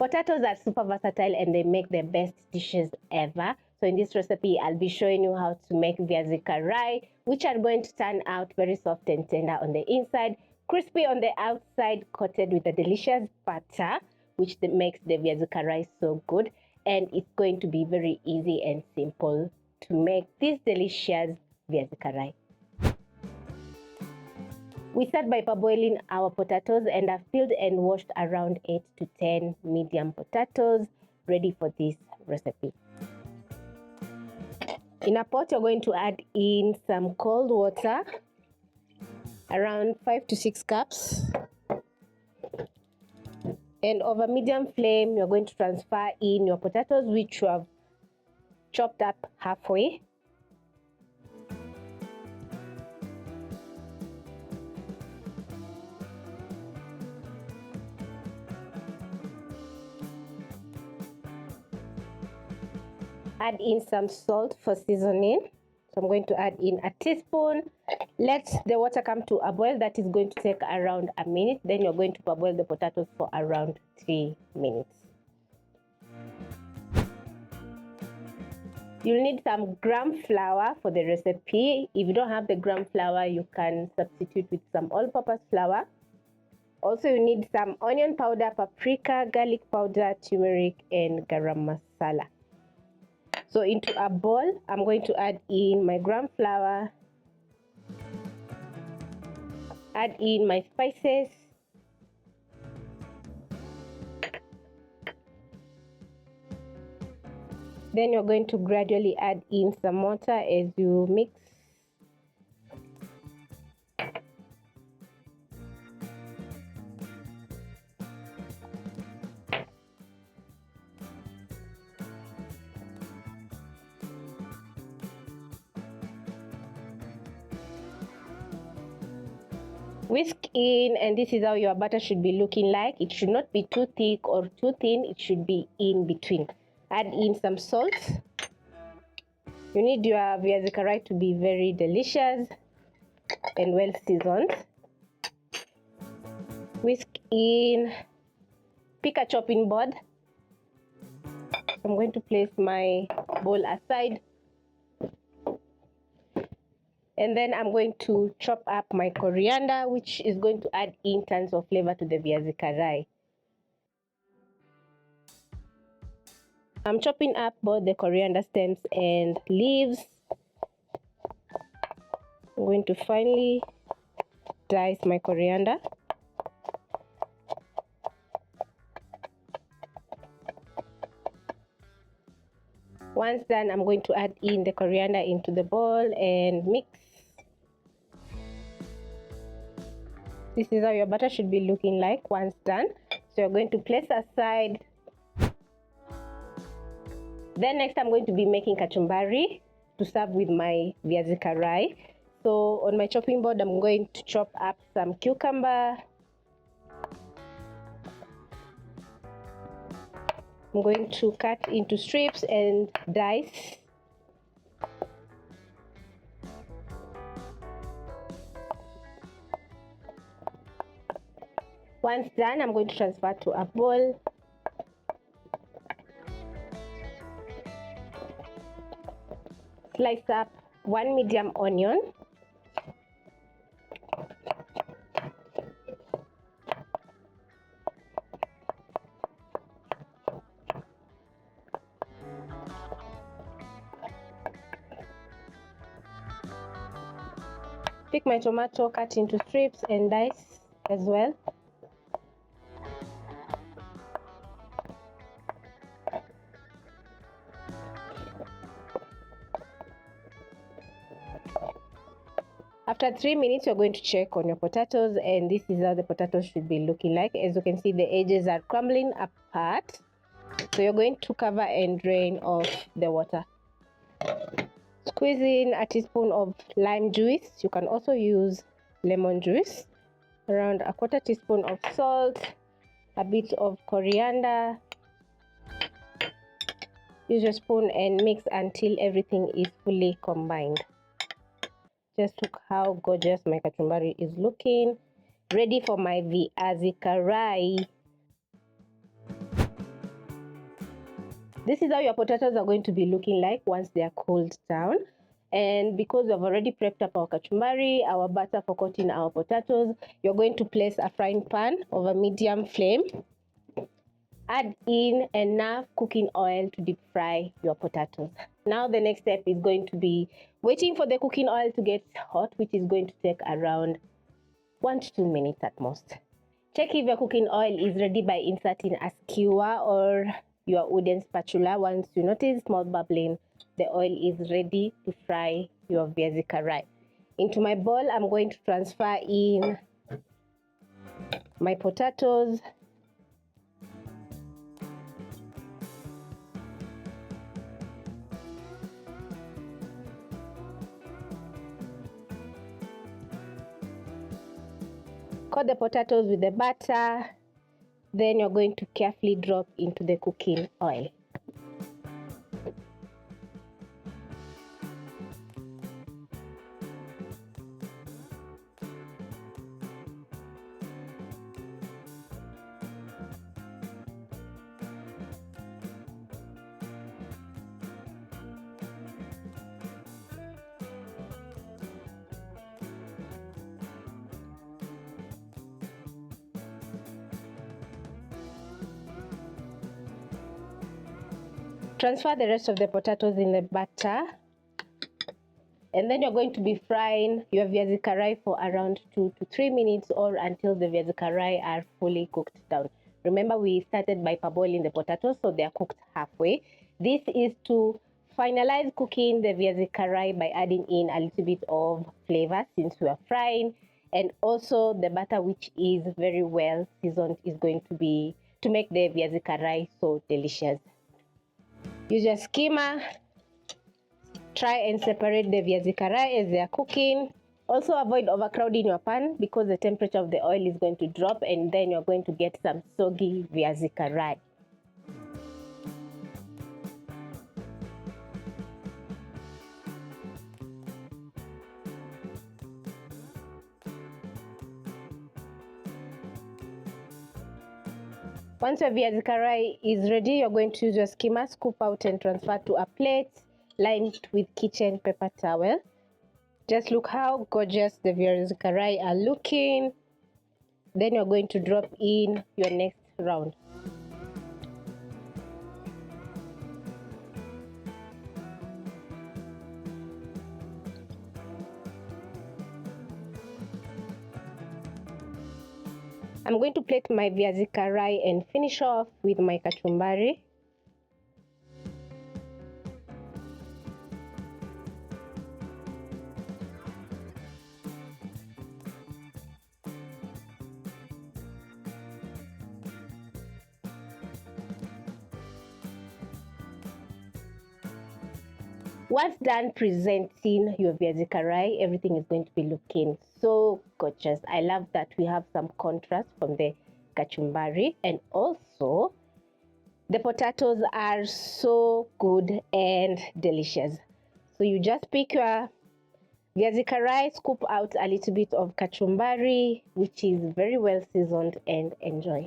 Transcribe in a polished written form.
Potatoes are super versatile and they make the best dishes ever. So in this recipe, I'll be showing you how to make viazi karai, which are going to turn out very soft and tender on the inside, crispy on the outside, coated with a delicious butter, which makes the viazi karai so good. And it's going to be very easy and simple to make this delicious viazi karai. We start by parboiling our potatoes, and I've peeled and washed around 8 to 10 medium potatoes ready for this recipe. In a pot, you're going to add in some cold water, around 5 to 6 cups. And over medium flame, you're going to transfer in your potatoes, which you have chopped up halfway. Add in some salt for seasoning. So I'm going to add in a teaspoon. Let the water come to a boil. That is going to take around a minute. Then you're going to parboil the potatoes for around 3 minutes. You'll need some gram flour for the recipe. If you don't have the gram flour, you can substitute with some all-purpose flour. Also, you need some onion powder, paprika, garlic powder, turmeric, and garam masala. So into a bowl, I'm going to add in my gram flour, add in my spices, then you're going to gradually add in some water as you mix. Whisk in, and this is how your batter should be looking like. It should not be too thick or too thin. It should be in between. Add in some salt. You need your viazi karai to be very delicious and well seasoned. Whisk in. Pick a chopping board. I'm going to place my bowl aside. And then I'm going to chop up my coriander, which is going to add in tons of flavor to the viazi karai. I'm chopping up both the coriander stems and leaves. I'm going to finely dice my coriander. Once done, I'm going to add in the coriander into the bowl and mix. This is how your batter should be looking like once done. So you're going to place aside. Then next I'm going to be making kachumbari to serve with my viazi karai. So on my chopping board, I'm going to chop up some cucumber. I'm going to cut into strips and dice. Once done, I'm going to transfer to a bowl. Slice up 1 medium onion. Pick my tomato, cut into strips and dice as well. After 3 minutes, you're going to check on your potatoes, and this is how the potatoes should be looking like. As you can see, the edges are crumbling apart. So you're going to cover and drain off the water. Squeeze in a teaspoon of lime juice. You can also use lemon juice. Around a 1/4 teaspoon of salt, a bit of coriander. Use your spoon and mix until everything is fully combined. Just look how gorgeous my kachumbari is looking. Ready for my viazi karai. This is how your potatoes are going to be looking like once they are cooled down. And because we've already prepped up our kachumbari, our butter for coating our potatoes, you're going to place a frying pan over medium flame. Add in enough cooking oil to deep fry your potatoes. Now the next step is going to be waiting for the cooking oil to get hot, which is going to take around 1 to 2 minutes at most. Check if your cooking oil is ready by inserting a skewer or your wooden spatula. Once you notice small bubbling, the oil is ready to fry your viazi karai. Into my bowl, I'm going to transfer in my potatoes. Coat the potatoes with the butter. Then you're going to carefully drop into the cooking oil. Transfer the rest of the potatoes in the butter, and then you're going to be frying your viazi karai for around 2 to 3 minutes, or until the viazi karai are fully cooked down. Remember, we started by parboiling the potatoes, so they are cooked halfway. This is to finalize cooking the viazi karai by adding in a little bit of flavor since we are frying, and also the butter, which is very well seasoned, is going to be to make the viazi karai so delicious. Use your skimmer. Try and separate the viazi karai as they are cooking. Also avoid overcrowding your pan because the temperature of the oil is going to drop, and then you're going to get some soggy viazi karai. Once your viazi karai is ready, you're going to use your skimmer, scoop out and transfer to a plate lined with kitchen paper towel. Just look how gorgeous the viazi karai are looking. Then you're going to drop in your next round. I'm going to plate my viazi karai and finish off with my kachumbari. Once done presenting your viazi karai, everything is going to be looking so gorgeous. I love that we have some contrast from the kachumbari, and also the potatoes are so good and delicious. So you just pick your viazi karai, scoop out a little bit of kachumbari, which is very well seasoned, and enjoy.